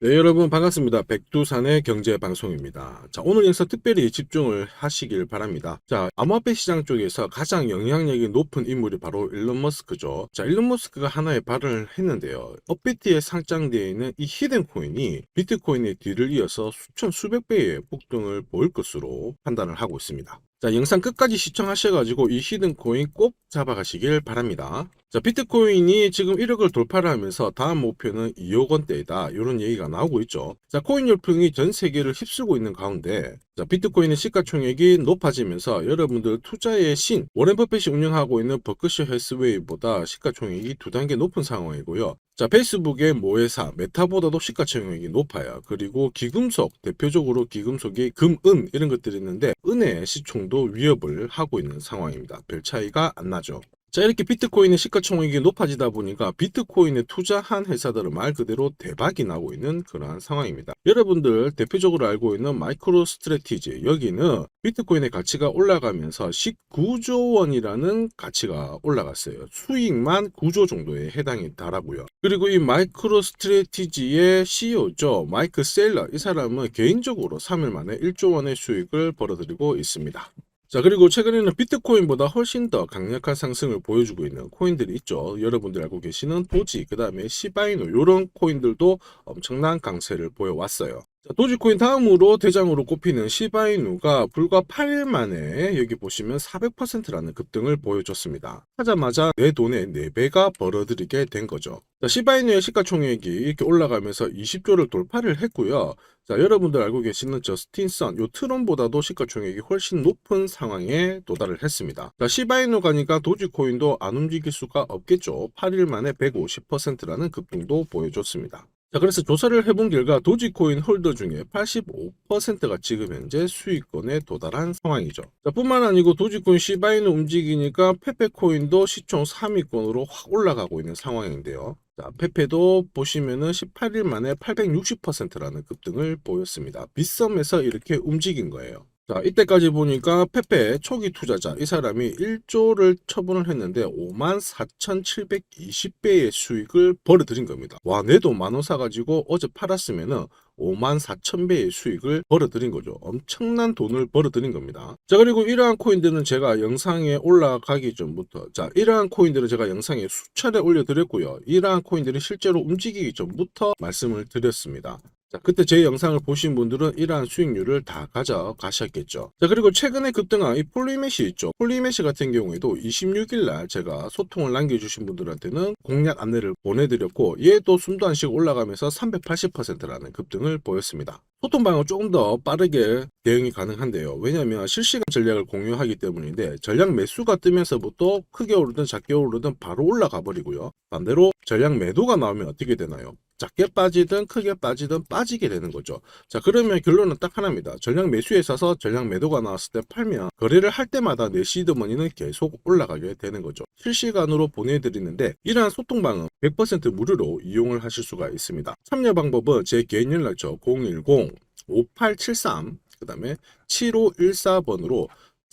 네, 여러분 반갑습니다. 백두산의 경제방송입니다. 자, 오늘 영상 특별히 집중을 하시길 바랍니다. 자, 암호화폐 시장 쪽에서 가장 영향력이 높은 인물이 바로 일론 머스크죠. 자, 일론 머스크가 하나의 발언을 했는데요. 업비트에 상장되어 있는 이 히든코인이 비트코인의 뒤를 이어서 수천 수백 배의 폭등을 보일 것으로 판단을 하고 있습니다. 자, 영상 끝까지 시청하셔가지고 이 히든코인 꼭 잡아가시길 바랍니다. 자, 비트코인이 지금 1억을 돌파를 하면서 다음 목표는 2억 원대이다, 이런 얘기가 나오고 있죠. 자, 코인 열풍이 전 세계를 휩쓸고 있는 가운데, 자, 비트코인의 시가총액이 높아지면서 여러분들 투자의 신 워렌 버핏이 운영하고 있는 버크셔 해스웨이보다 시가총액이 2단계 높은 상황이고요. 자, 페이스북의 모회사 메타보다도 시가총액이 높아요. 그리고 기금속, 대표적으로 기금속이 금, 은 이런 것들이 있는데 은의 시총도 위협을 하고 있는 상황입니다. 별 차이가 안 나죠. 자, 이렇게 비트코인의 시가총액이 높아지다 보니까 비트코인에 투자한 회사들은 말 그대로 대박이 나고 있는 그러한 상황입니다. 여러분들 대표적으로 알고 있는 마이크로 스트래티지, 여기는 비트코인의 가치가 올라가면서 19조 원이라는 가치가 올라갔어요. 수익만 9조 정도에 해당이 달하고요. 그리고 이 마이크로 스트래티지의 CEO죠. 마이크 셀러, 이 사람은 개인적으로 3일 만에 1조 원의 수익을 벌어들이고 있습니다. 자, 그리고 최근에는 비트코인보다 훨씬 더 강력한 상승을 보여주고 있는 코인들이 있죠. 여러분들 알고 계시는 도지, 그 다음에 시바이노, 이런 코인들도 엄청난 강세를 보여왔어요. 자, 도지코인 다음으로 대장으로 꼽히는 시바이누가 불과 8일 만에 여기 보시면 400%라는 급등을 보여줬습니다. 하자마자 내 돈의 4배가 벌어들이게 된 거죠. 자, 시바이누의 시가총액이 이렇게 올라가면서 20조를 돌파를 했고요. 자, 여러분들 알고 계시는 저스틴 선, 요 트론보다도 시가총액이 훨씬 높은 상황에 도달을 했습니다. 자, 시바이누 가니까 도지코인도 안 움직일 수가 없겠죠. 8일 만에 150%라는 급등도 보여줬습니다. 자, 그래서 조사를 해본 결과 도지코인 홀더 중에 85%가 지금 현재 수익권에 도달한 상황이죠. 자, 뿐만 아니고 도지코인 시바이누 움직이니까 페페코인도 시총 3위권으로 확 올라가고 있는 상황인데요. 자, 페페도 보시면은 18일 만에 860%라는 급등을 보였습니다. 빗썸에서 이렇게 움직인 거예요. 자, 이때까지 보니까 페페 초기 투자자 이 사람이 1조를 처분을 했는데 54,720배의 수익을 벌어들인 겁니다. 와, 내 돈 10,000원 사가지고 어제 팔았으면은 54,000배의 수익을 벌어들인 거죠. 엄청난 돈을 벌어들인 겁니다. 자, 그리고 이러한 코인들은 제가 영상에 올라가기 전부터, 자, 이러한 코인들은 제가 영상에 수차례 올려드렸고요. 이러한 코인들이 실제로 움직이기 전부터 말씀을 드렸습니다. 자, 그때 제 영상을 보신 분들은 이러한 수익률을 다 가져가셨겠죠. 자, 그리고 최근에 급등한 이 폴리메시 있죠. 폴리메시 같은 경우에도 26일 날 제가 소통을 남겨주신 분들한테는 공략 안내를 보내드렸고, 얘도 숨도 안 쉬고 올라가면서 380%라는 급등을 보였습니다. 소통 방은 조금 더 빠르게 대응이 가능한데요. 왜냐하면 실시간 전략을 공유하기 때문인데, 전략 매수가 뜨면서부터 크게 오르든 작게 오르든 바로 올라가 버리고요. 반대로 전략 매도가 나오면 어떻게 되나요? 작게 빠지든 크게 빠지든 빠지게 되는 거죠. 자, 그러면 결론은 딱 하나입니다. 전략 매수에 있어서 전략 매도가 나왔을 때 팔면 거래를 할 때마다 내 시드머니는 계속 올라가게 되는 거죠. 실시간으로 보내드리는데 이러한 소통방은 100% 무료로 이용을 하실 수가 있습니다. 참여 방법은 제 개인 연락처 010-5873 그 다음에 7514번으로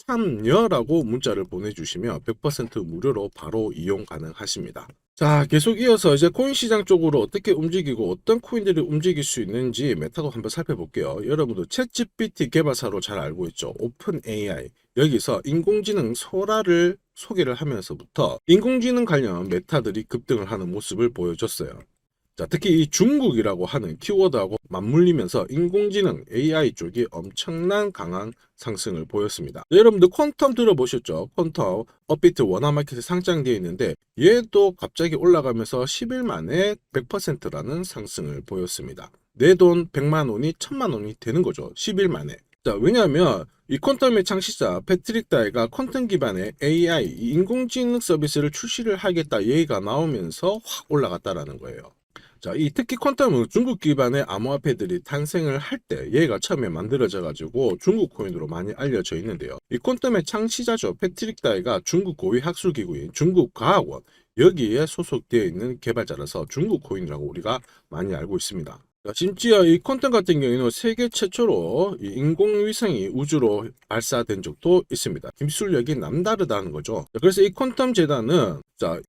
참여라고 문자를 보내주시면 100% 무료로 바로 이용 가능하십니다. 자, 계속 이어서 이제 코인 시장 쪽으로 어떻게 움직이고 어떤 코인들이 움직일 수 있는지 메타도 한번 살펴볼게요. 여러분들 챗GPT 개발사로 잘 알고 있죠. 오픈 AI. 여기서 인공지능 소라를 소개를 하면서부터 인공지능 관련 메타들이 급등을 하는 모습을 보여줬어요. 자, 특히 이 중국이라고 하는 키워드하고 맞물리면서 인공지능 AI 쪽이 엄청난 강한 상승을 보였습니다. 여러분들 퀀텀 들어보셨죠? 퀀텀 업비트 원화마켓에 상장되어 있는데 얘도 갑자기 올라가면서 10일 만에 100%라는 상승을 보였습니다. 내 돈 100만 원이 1000만 원이 되는 거죠. 10일 만에. 자, 왜냐하면 이 퀀텀의 창시자 패트릭 다이가 퀀텀 기반의 AI 인공지능 서비스를 출시를 하겠다 얘기가 나오면서 확 올라갔다라는 거예요. 자, 이 특히 퀀텀은 중국 기반의 암호화폐들이 탄생을 할 때 얘가 처음에 만들어져 가지고 중국 코인으로 많이 알려져 있는데요. 이 퀀텀의 창시자죠. 패트릭 다이가 중국 고위 학술 기구인 중국과학원 여기에 소속되어 있는 개발자라서 중국 코인이라고 우리가 많이 알고 있습니다. 자, 심지어 이 퀀텀 같은 경우에는 세계 최초로 이 인공위성이 우주로 발사된 적도 있습니다. 기술력이 남다르다는 거죠. 자, 그래서 이 퀀텀 재단은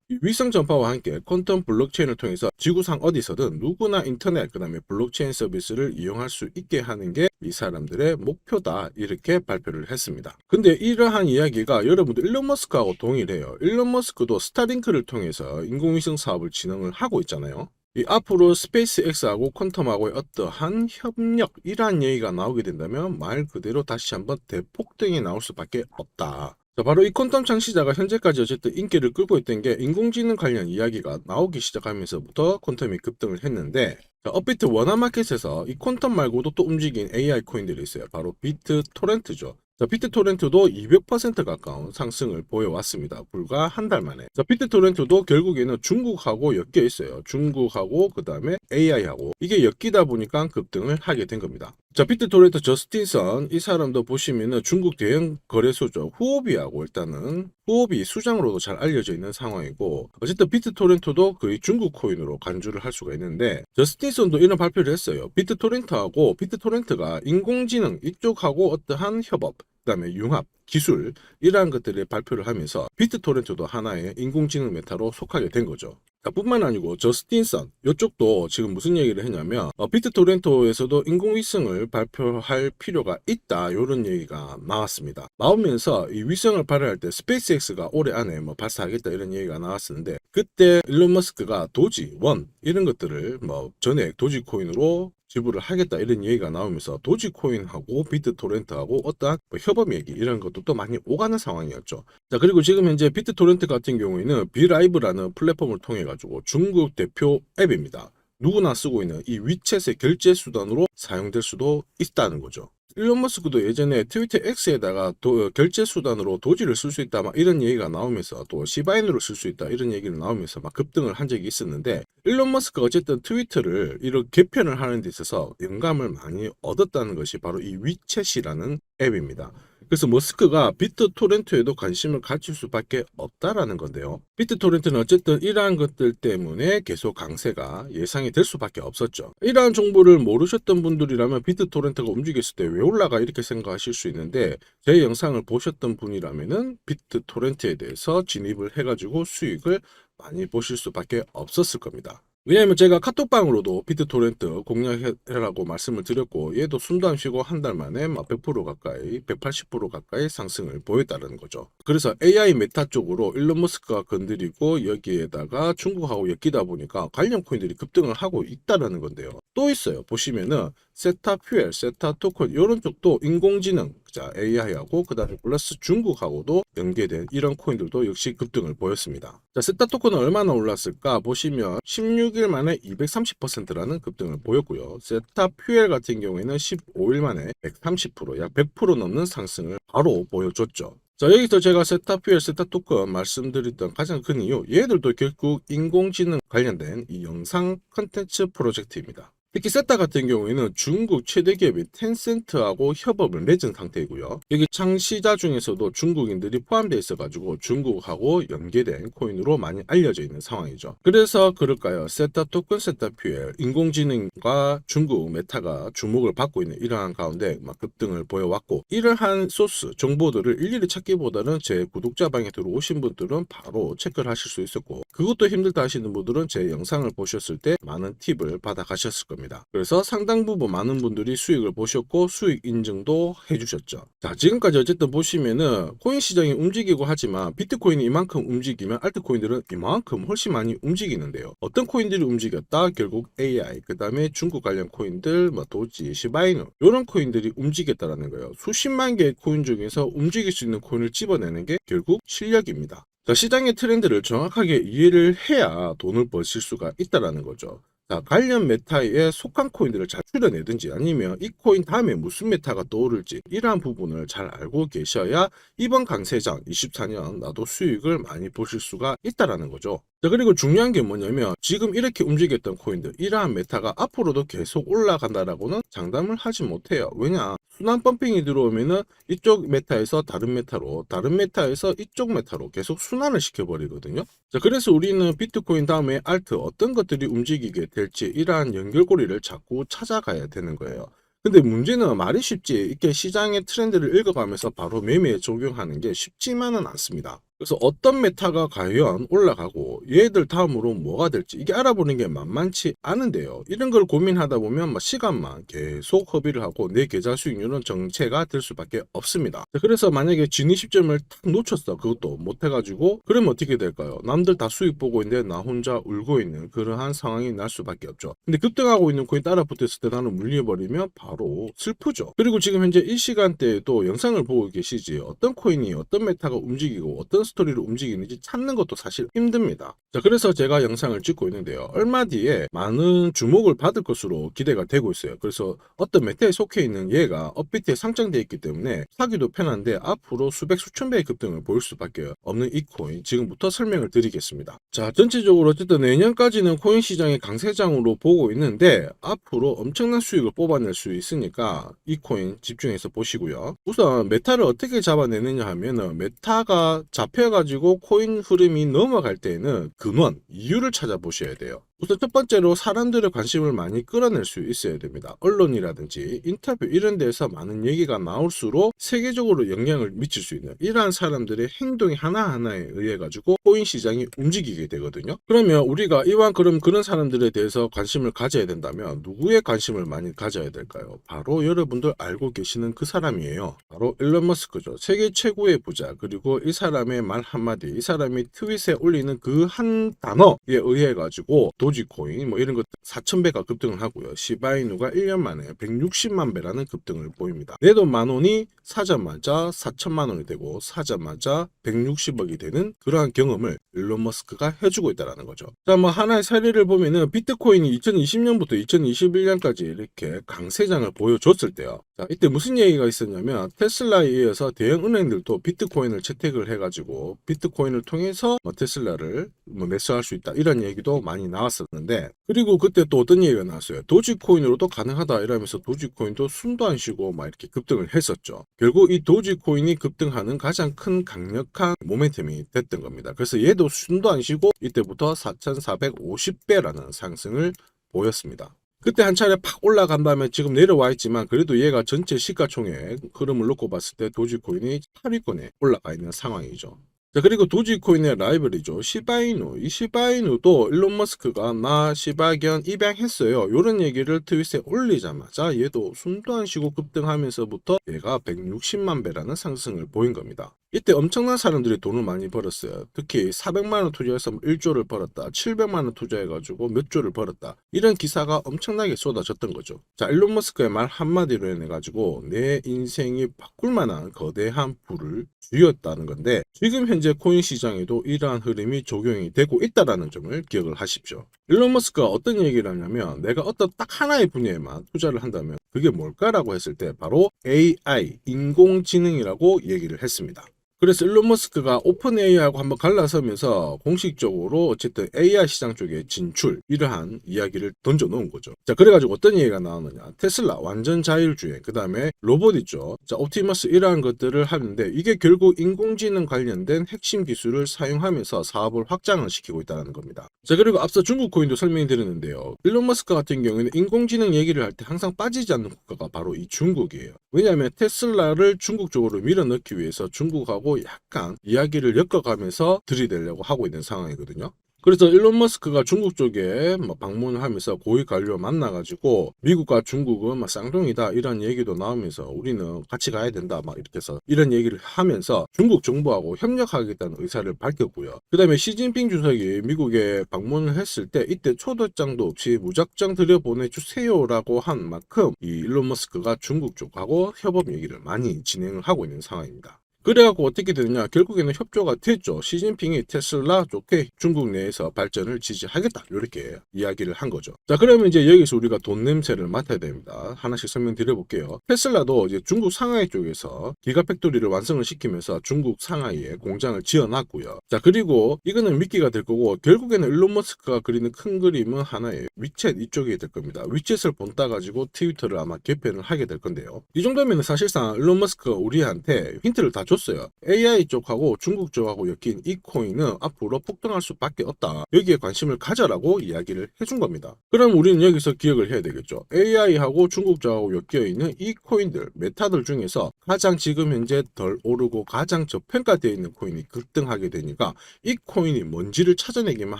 이 위성 전파와 함께 퀀텀 블록체인을 통해서 지구상 어디서든 누구나 인터넷 그다음에 블록체인 서비스를 이용할 수 있게 하는 게 이 사람들의 목표다 이렇게 발표를 했습니다. 근데 이러한 이야기가 여러분들 일론 머스크하고 동일해요. 일론 머스크도 스타링크를 통해서 인공위성 사업을 진행을 하고 있잖아요. 이 앞으로 스페이스X하고 퀀텀하고의 어떠한 협력 이러한 얘기가 나오게 된다면 말 그대로 다시 한번 대폭등이 나올 수밖에 없다. 자, 바로 이 퀀텀 창시자가 현재까지 어쨌든 인기를 끌고 있던 게 인공지능 관련 이야기가 나오기 시작하면서부터 퀀텀이 급등을 했는데, 자, 업비트 원화마켓에서 이 퀀텀 말고도 또 움직인 AI 코인들이 있어요. 바로 비트토렌트죠. 자, 비트토렌트도 200% 가까운 상승을 보여왔습니다. 불과 한 달 만에. 자, 비트토렌트도 결국에는 중국하고 엮여 있어요. 중국하고 그 다음에 AI하고 이게 엮이다 보니까 급등을 하게 된 겁니다. 자, 비트토렌트 저스틴선 이 사람도 보시면은 중국 대형 거래소죠. 후오비하고 일단은 후오비 수장으로도 잘 알려져 있는 상황이고, 어쨌든 비트토렌트도 거의 중국 코인으로 간주를 할 수가 있는데, 저스틴선도 이런 발표를 했어요. 비트토렌트가 인공지능 이쪽하고 어떠한 협업 그다음에 융합, 기술 이러한 것들을 발표를 하면서 비트토렌트도 하나의 인공지능 메타로 속하게 된 거죠. 뿐만 아니고 저스틴선 이쪽도 지금 무슨 얘기를 했냐면 비트토렌토에서도 인공위성을 발표할 필요가 있다 이런 얘기가 나왔습니다. 나오면서 이 위성을 발사할 때 스페이스X가 올해 안에 뭐 발사하겠다 이런 얘기가 나왔었는데, 그때 일론 머스크가 도지, 원 이런 것들을 뭐 전액 도지코인으로 지불을 하겠다 이런 얘기가 나오면서 도지코인하고 비트토렌트하고 어떠한 뭐 협업 얘기 이런 것도 또 많이 오가는 상황이었죠. 자, 그리고 지금 현재 비트토렌트 같은 경우에는 비라이브라는 플랫폼을 통해 가지고 중국 대표 앱입니다. 누구나 쓰고 있는 이 위챗의 결제 수단으로 사용될 수도 있다는 거죠. 일론 머스크도 예전에 트위터 X에다가 결제 수단으로 도지를 쓸 수 있다 막 이런 얘기가 나오면서, 또 시바인으로 쓸 수 있다 이런 얘기를 나오면서 막 급등을 한 적이 있었는데, 일론 머스크가 어쨌든 트위터를 이런 개편을 하는 데 있어서 영감을 많이 얻었다는 것이 바로 이 위챗이라는 앱입니다. 그래서 머스크가 비트토렌트에도 관심을 가질 수밖에 없다라는 건데요. 비트토렌트는 어쨌든 이러한 것들 때문에 계속 강세가 예상이 될 수밖에 없었죠. 이러한 정보를 모르셨던 분들이라면 비트토렌트가 움직였을 때 왜 올라가 이렇게 생각하실 수 있는데, 제 영상을 보셨던 분이라면은 비트토렌트에 대해서 진입을 해가지고 수익을 많이 보실 수밖에 없었을 겁니다. 왜냐면 제가 카톡방으로도 비트토렌트 공략해라고 말씀을 드렸고, 얘도 숨도 안 쉬고 한 달 만에 100% 가까이 180% 가까이 상승을 보였다는 거죠. 그래서 AI 메타 쪽으로 일론 머스크가 건드리고 여기에다가 중국하고 엮이다 보니까 관련 코인들이 급등을 하고 있다는 건데요. 또 있어요. 보시면은 세타 퓨엘, 세타 토큰 이런 쪽도 인공지능, AI하고 그 다음에 플러스 중국하고도 연계된 이런 코인들도 역시 급등을 보였습니다. 자, 세타 토큰은 얼마나 올랐을까 보시면 16일 만에 230%라는 급등을 보였고요. 세타 퓨엘 같은 경우에는 15일 만에 130%, 약 100% 넘는 상승을 바로 보여줬죠. 자, 여기서 제가 세타 퓨엘, 세타 토큰 말씀드렸던 가장 큰 이유, 얘들도 결국 인공지능 관련된 이 영상 컨텐츠 프로젝트입니다. 특히 세타 같은 경우에는 중국 최대 기업인 텐센트하고 협업을 맺은 상태이고요. 여기 창시자 중에서도 중국인들이 포함되어 있어가지고 중국하고 연계된 코인으로 많이 알려져 있는 상황이죠. 그래서 그럴까요? 세타 토큰, 세타 퓨엘, 인공지능과 중국 메타가 주목을 받고 있는 이러한 가운데 막 급등을 보여왔고, 이러한 소스, 정보들을 일일이 찾기보다는 제 구독자방에 들어오신 분들은 바로 체크를 하실 수 있었고, 그것도 힘들다 하시는 분들은 제 영상을 보셨을 때 많은 팁을 받아 가셨을 겁니다. 그래서 상당 부분 많은 분들이 수익을 보셨고 수익 인증도 해주셨죠. 자, 지금까지 어쨌든 보시면은 코인 시장이 움직이고 하지만 비트코인이 이만큼 움직이면 알트코인들은 이만큼 훨씬 많이 움직이는데요. 어떤 코인들이 움직였다? 결국 AI, 그 다음에 중국 관련 코인들, 도지, 시바이누 이런 코인들이 움직였다라는 거예요. 수십만 개의 코인 중에서 움직일 수 있는 코인을 집어내는 게 결국 실력입니다. 자, 시장의 트렌드를 정확하게 이해를 해야 돈을 버실 수가 있다라는 거죠. 자, 관련 메타에 속한 코인들을 잘 추려내든지 아니면 이 코인 다음에 무슨 메타가 떠오를지 이러한 부분을 잘 알고 계셔야 이번 강세장 24년 나도 수익을 많이 보실 수가 있다라는 거죠. 자, 그리고 중요한 게 뭐냐면 지금 이렇게 움직였던 코인들, 이러한 메타가 앞으로도 계속 올라간다라고는 장담을 하지 못해요. 왜냐? 순환 펌핑이 들어오면은 이쪽 메타에서 다른 메타로, 다른 메타에서 이쪽 메타로 계속 순환을 시켜버리거든요. 자, 그래서 우리는 비트코인 다음에 알트 어떤 것들이 움직이게 될지 이러한 연결고리를 자꾸 찾아가야 되는 거예요. 근데 문제는 말이 쉽지 이렇게 시장의 트렌드를 읽어가면서 바로 매매에 적용하는 게 쉽지만은 않습니다. 그래서 어떤 메타가 과연 올라가고 얘들 다음으로 뭐가 될지 이게 알아보는 게 만만치 않은데요. 이런 걸 고민하다 보면 시간만 계속 허비를 하고 내 계좌 수익률은 정체가 될 수밖에 없습니다. 그래서 만약에 진입 시점을 탁 놓쳤어. 그것도 못해가지고 그러면 어떻게 될까요? 남들 다 수익 보고 있는데 나 혼자 울고 있는 그러한 상황이 날 수밖에 없죠. 근데 급등하고 있는 코인 따라 붙었을 때 나는 물려버리면 바로 슬프죠. 그리고 지금 현재 이 시간대에도 영상을 보고 계시지 어떤 코인이 어떤 메타가 움직이고 어떤 스토리를 움직이는지 찾는 것도 사실 힘듭니다. 자, 그래서 제가 영상을 찍고 있는데요. 얼마 뒤에 많은 주목을 받을 것으로 기대가 되고 있어요. 그래서 어떤 메타에 속해 있는 얘가 업비트에 상장되어 있기 때문에 사기도 편한데 앞으로 수백 수천 배의 급등을 보일 수밖에 없는 이 코인 지금부터 설명을 드리겠습니다. 자, 전체적으로 어쨌든 내년까지는 코인 시장의 강세장으로 보고 있는데 앞으로 엄청난 수익을 뽑아낼 수 있으니까 이 코인 집중해서 보시고요. 우선 메타를 어떻게 잡아내느냐 하면은 메타가 잡혀가지고 코인 흐름이 넘어갈 때에는 근원, 이유를 찾아보셔야 돼요. 우선 첫 번째로 사람들의 관심을 많이 끌어낼 수 있어야 됩니다. 언론이라든지 인터뷰 이런 데에서 많은 얘기가 나올수록 세계적으로 영향을 미칠 수 있는 이러한 사람들의 행동이 하나하나에 의해 가지고 코인 시장이 움직이게 되거든요. 그러면 우리가 이왕 그런 사람들에 대해서 관심을 가져야 된다면 누구의 관심을 많이 가져야 될까요? 바로 여러분들 알고 계시는 그 사람이에요. 바로 일론 머스크죠. 세계 최고의 부자. 그리고 이 사람의 말 한마디, 이 사람이 트윗에 올리는 그 한 단어에 의해 가지고 도지코인 이런 것 4,000배가 급등을 하고요. 시바이누가 1년 만에 160만 배라는 급등을 보입니다. 내 돈 만 원이 사자마자 4천만 원이 되고 사자마자 160억이 되는 그러한 경험을 일론 머스크가 해주고 있다는 거죠. 자, 하나의 사례를 보면은 비트코인이 2020년부터 2021년까지 이렇게 강세장을 보여줬을 때요. 자, 이때 무슨 얘기가 있었냐면 테슬라에 이어서 대형 은행들도 비트코인을 채택을 해가지고 비트코인을 통해서 테슬라를 매수할 수 있다 이런 얘기도 많이 나왔었는데, 그리고 그때 또 어떤 얘기가 나왔어요. 도지코인으로도 가능하다 이러면서 도지코인도 숨도 안 쉬고 이렇게 급등을 했었죠. 결국 이 도지코인이 급등하는 가장 큰 강력한 모멘텀이 됐던 겁니다. 그래서 얘도 숨도 안 쉬고 이때부터 4,450배라는 상승을 보였습니다. 그때 한 차례 팍 올라간 다음에 지금 내려와 있지만 그래도 얘가 전체 시가총액 흐름을 놓고 봤을 때 도지코인이 8위권에 올라가 있는 상황이죠. 자, 그리고 도지코인의 라이벌이죠. 시바이누. 이 시바이누도 일론 머스크가 나 시바견 입양했어요. 이런 얘기를 트윗에 올리자마자 얘도 숨도 안 쉬고 급등하면서부터 얘가 160만 배라는 상승을 보인 겁니다. 이때 엄청난 사람들이 돈을 많이 벌었어요. 특히 400만 원 투자해서 1조를 벌었다. 700만 원 투자해가지고 몇 조를 벌었다. 이런 기사가 엄청나게 쏟아졌던 거죠. 자, 일론 머스크의 말 한마디로 해가지고 내 인생이 바꿀 만한 거대한 부를 쥐었다는 건데, 지금 현재 코인 시장에도 이러한 흐름이 적용이 되고 있다는 점을 기억을 하십시오. 일론 머스크가 어떤 얘기를 하냐면 내가 어떤 딱 하나의 분야에만 투자를 한다면 그게 뭘까라고 했을 때 바로 AI, 인공지능이라고 얘기를 했습니다. 그래서 일론 머스크가 오픈 AI하고 한번 갈라서면서 공식적으로 어쨌든 AI 시장 쪽에 진출 이러한 이야기를 던져놓은 거죠. 자, 그래가지고 어떤 얘기가 나오느냐. 테슬라 완전 자율주행, 그 다음에 로봇 있죠. 자, 옵티머스 이러한 것들을 하는데 이게 결국 인공지능 관련된 핵심 기술을 사용하면서 사업을 확장을 시키고 있다는 겁니다. 자, 그리고 앞서 중국 코인도 설명해 드렸는데요. 일론 머스크 같은 경우에는 인공지능 얘기를 할 때 항상 빠지지 않는 국가가 바로 이 중국이에요. 왜냐하면 테슬라를 중국 쪽으로 밀어넣기 위해서 중국하고 약간 이야기를 엮어가면서 들이대려고 하고 있는 상황이거든요. 그래서 일론 머스크가 중국 쪽에 방문을 하면서 고위 관료 만나가지고 미국과 중국은 쌍둥이다 이런 얘기도 나오면서 우리는 같이 가야 된다 이렇게 해서 이런 얘기를 하면서 중국 정부하고 협력하겠다는 의사를 밝혔고요. 그 다음에 시진핑 주석이 미국에 방문을 했을 때 이때 초대장도 없이 무작정 들여보내주세요라고 한 만큼 이 일론 머스크가 중국 쪽하고 협업 얘기를 많이 진행을 하고 있는 상황입니다. 그래갖고 어떻게 되느냐, 결국에는 협조가 됐죠. 시진핑이 테슬라 좋게 중국 내에서 발전을 지지하겠다 이렇게 이야기를 한 거죠. 자, 그러면 이제 여기서 우리가 돈 냄새를 맡아야 됩니다. 하나씩 설명드려볼게요. 테슬라도 이제 중국 상하이 쪽에서 기가팩토리를 완성을 시키면서 중국 상하이에 공장을 지어놨고요. 자, 그리고 이거는 미끼가 될 거고, 결국에는 일론 머스크가 그리는 큰 그림은 하나의 위챗 이쪽이 될 겁니다. 위챗을 본따 가지고 트위터를 아마 개편을 하게 될 건데요. 이 정도면 사실상 일론 머스크가 우리한테 힌트를 다 줬어요. AI 쪽하고 중국 쪽하고 엮인 이 코인은 앞으로 폭등할 수밖에 없다. 여기에 관심을 가져라고 이야기를 해준 겁니다. 그럼 우리는 여기서 기억을 해야 되겠죠. AI하고 중국 쪽하고 엮여 있는 이 코인들, 메타들 중에서 가장 지금 현재 덜 오르고 가장 저평가되어 있는 코인이 급등하게 되니까 이 코인이 뭔지를 찾아내기만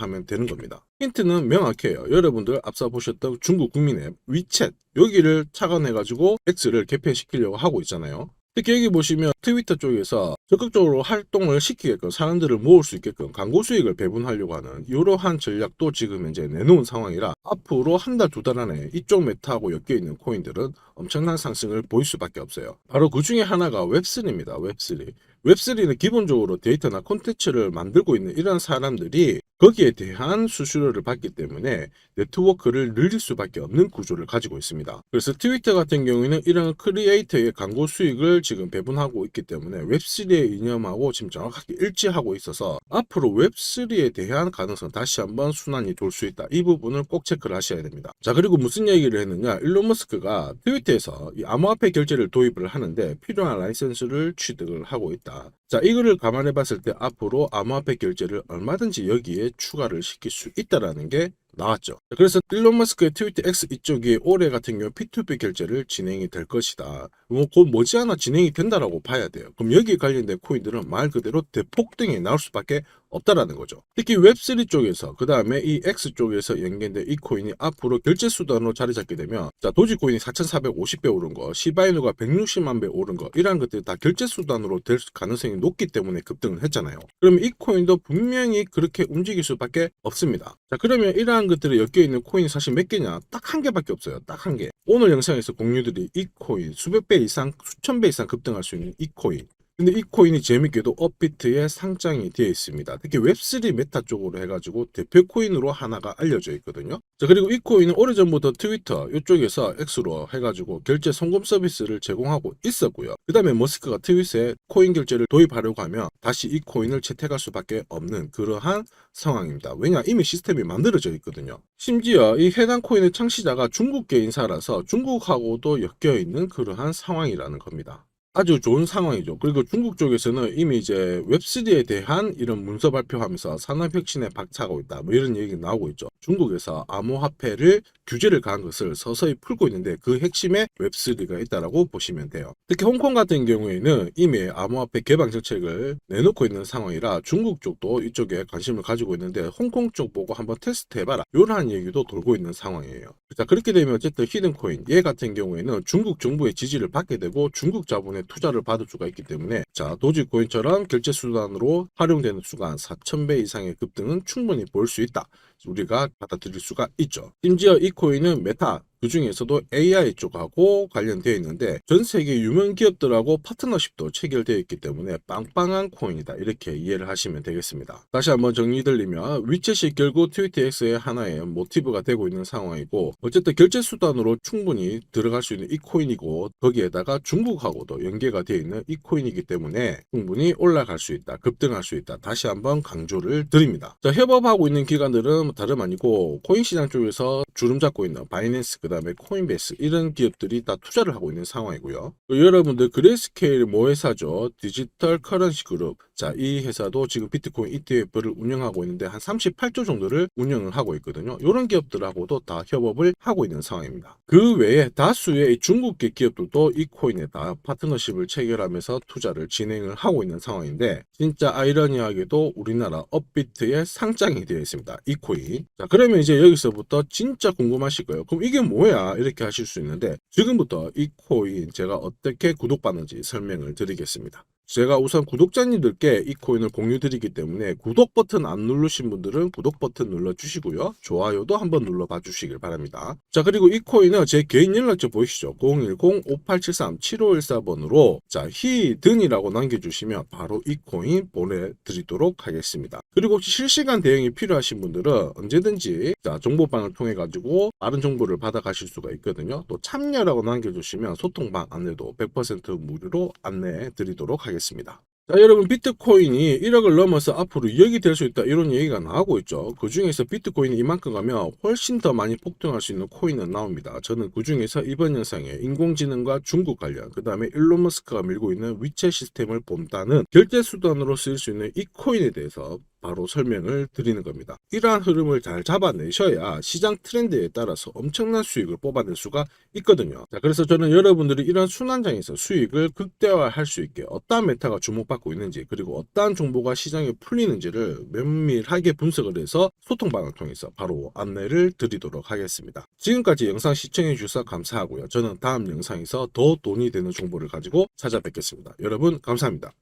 하면 되는 겁니다. 힌트는 명확해요. 여러분들 앞서 보셨던 중국 국민앱 위챗, 여기를 착안해가지고 X를 개편시키려고 하고 있잖아요. 특히 여기 보시면 트위터 쪽에서 적극적으로 활동을 시키게끔, 사람들을 모을 수 있게끔 광고 수익을 배분하려고 하는 이러한 전략도 지금 현재 내놓은 상황이라, 앞으로 한 달, 두 달 안에 이쪽 메타하고 엮여 있는 코인들은 엄청난 상승을 보일 수밖에 없어요. 바로 그 중에 하나가 웹3입니다. 웹3. 웹3는 기본적으로 데이터나 콘텐츠를 만들고 있는 이런 사람들이 거기에 대한 수수료를 받기 때문에 네트워크를 늘릴 수밖에 없는 구조를 가지고 있습니다. 그래서 트위터 같은 경우에는 이런 크리에이터의 광고 수익을 지금 배분하고 있기 때문에 웹3의 이념하고 지금 정확하게 일치하고 있어서 앞으로 웹3에 대한 가능성 다시 한번 순환이 돌 수 있다. 이 부분을 꼭 체크를 하셔야 됩니다. 자, 그리고 무슨 얘기를 했느냐, 일론 머스크가 트위터에서 이 암호화폐 결제를 도입을 하는데 필요한 라이선스를 취득을 하고 있다. 자, 이거를 감안해 봤을 때 앞으로 암호화폐 결제를 얼마든지 여기에 추가를 시킬 수 있다라는 게 나왔죠. 그래서 일론 머스크의 트위터 X 이쪽이 올해 같은 경우 P2P 결제를 진행이 될 것이다. 곧 머지않아 진행이 된다라고 봐야 돼요. 그럼 여기에 관련된 코인들은 말 그대로 대폭등이 나올 수밖에 없다라는 거죠. 특히 웹3 쪽에서, 그 다음에 이 X 쪽에서 연계된 이 코인이 앞으로 결제 수단으로 자리 잡게 되면, 자, 도지코인이 4,450배 오른 거, 시바이누가 160만 배 오른 거, 이러한 것들이 다 결제 수단으로 될 가능성이 높기 때문에 급등을 했잖아요. 그러면 이 코인도 분명히 그렇게 움직일 수밖에 없습니다. 자, 그러면 이러한 것들이 엮여 있는 코인이 사실 몇 개냐? 딱 한 개밖에 없어요. 딱 한 개. 오늘 영상에서 공유들이 이 코인 수백 배 이상, 수천 배 이상 급등할 수 있는 이 코인. 근데 이 코인이 재밌게도 업비트에 상장이 되어 있습니다. 특히 웹3 메타 쪽으로 해가지고 대표 코인으로 하나가 알려져 있거든요. 자, 그리고 이 코인은 오래전부터 트위터 이쪽에서 X로 해가지고 결제 송금 서비스를 제공하고 있었고요. 그 다음에 머스크가 트윗에 코인 결제를 도입하려고 하면 다시 이 코인을 채택할 수밖에 없는 그러한 상황입니다. 왜냐, 이미 시스템이 만들어져 있거든요. 심지어 이 해당 코인의 창시자가 중국계 인사라서 중국하고도 엮여 있는 그러한 상황이라는 겁니다. 아주 좋은 상황이죠. 그리고 중국 쪽에서는 이미 이제 웹3에 대한 이런 문서 발표하면서 산업혁신에 박차고 있다, 뭐 이런 얘기가 나오고 있죠. 중국에서 암호화폐를 규제를 가한 것을 서서히 풀고 있는데 그 핵심에 웹3가 있다라고 보시면 돼요. 특히 홍콩 같은 경우에는 이미 암호화폐 개방 정책을 내놓고 있는 상황이라 중국 쪽도 이쪽에 관심을 가지고 있는데, 홍콩 쪽 보고 한번 테스트 해봐라, 이러한 얘기도 돌고 있는 상황이에요. 자, 그렇게 되면 어쨌든 히든코인 얘 같은 경우에는 중국 정부의 지지를 받게 되고 중국 자본의 투자를 받을 수가 있기 때문에, 자, 도지코인처럼 결제 수단으로 활용되는 수가 4,000배 이상의 급등은 충분히 볼 수 있다, 우리가 받아들일 수가 있죠. 심지어 이 코인은 메타, 그 중에서도 AI 쪽하고 관련되어 있는데 전 세계 유명 기업들하고 파트너십도 체결되어 있기 때문에 빵빵한 코인이다, 이렇게 이해를 하시면 되겠습니다. 다시 한번 정리드리면 위챗이 결국 트위터 X의 하나의 모티브가 되고 있는 상황이고, 어쨌든 결제 수단으로 충분히 들어갈 수 있는 이 코인이고, 거기에다가 중국하고도 연계가 되어 있는 이 코인이기 때문에 충분히 올라갈 수 있다, 급등할 수 있다, 다시 한번 강조를 드립니다. 자, 협업하고 있는 기관들은 다름 아니고 코인 시장 쪽에서 주름 잡고 있는 바이낸스, 그 다음에 코인베이스, 이런 기업들이 다 투자를 하고 있는 상황이고요. 여러분들 그레이스케일 모회사죠, 디지털 커런시 그룹. 자, 이 회사도 지금 비트코인 ETF를 운영하고 있는데 한 38조 정도를 운영을 하고 있거든요. 이런 기업들하고도 다 협업을 하고 있는 상황입니다. 그 외에 다수의 중국계 기업들도 이 코인에 다 파트너십을 체결하면서 투자를 진행을 하고 있는 상황인데, 진짜 아이러니하게도 우리나라 업비트에 상장이 되어 있습니다, 이 코인. 자, 그러면 이제 여기서부터 진짜 궁금하실 거예요. 그럼 이게 뭐야, 이렇게 하실 수 있는데, 지금부터 이 코인 제가 어떻게 구독받는지 설명을 드리겠습니다. 제가 우선 구독자님들께 이 코인을 공유 드리기 때문에 구독 버튼 안 누르신 분들은 구독 버튼 눌러주시고요. 좋아요도 한번 눌러봐 주시길 바랍니다. 자, 그리고 이 코인은 제 개인 연락처 보이시죠? 010-5873-7514번으로 자, 히든이라고 남겨주시면 바로 이 코인 보내드리도록 하겠습니다. 그리고 혹시 실시간 대응이 필요하신 분들은 언제든지 자, 정보방을 통해 가지고 빠른 정보를 받아 가실 수가 있거든요. 또 참여라고 남겨주시면 소통방 안내도 100% 무료로 안내해 드리도록 하겠습니다. 자, 여러분, 비트코인이 1억을 넘어서 앞으로 2억이 될 수 있다, 이런 얘기가 나오고 있죠. 그 중에서 비트코인이 이만큼 가면 훨씬 더 많이 폭등할 수 있는 코인은 나옵니다. 저는 그 중에서 이번 영상에 인공지능과 중국 관련, 그 다음에 일론 머스크가 밀고 있는 위챗 시스템을 본다는 결제 수단으로 쓰일 수 있는 이 코인에 대해서 바로 설명을 드리는 겁니다. 이러한 흐름을 잘 잡아내셔야 시장 트렌드에 따라서 엄청난 수익을 뽑아낼 수가 있거든요. 자, 그래서 저는 여러분들이 이런 순환장에서 수익을 극대화할 수 있게 어떠한 메타가 주목받고 있는지, 그리고 어떠한 정보가 시장에 풀리는지를 면밀하게 분석을 해서 소통방을 통해서 바로 안내를 드리도록 하겠습니다. 지금까지 영상 시청해 주셔서 감사하고요. 저는 다음 영상에서 더 돈이 되는 정보를 가지고 찾아뵙겠습니다. 여러분, 감사합니다.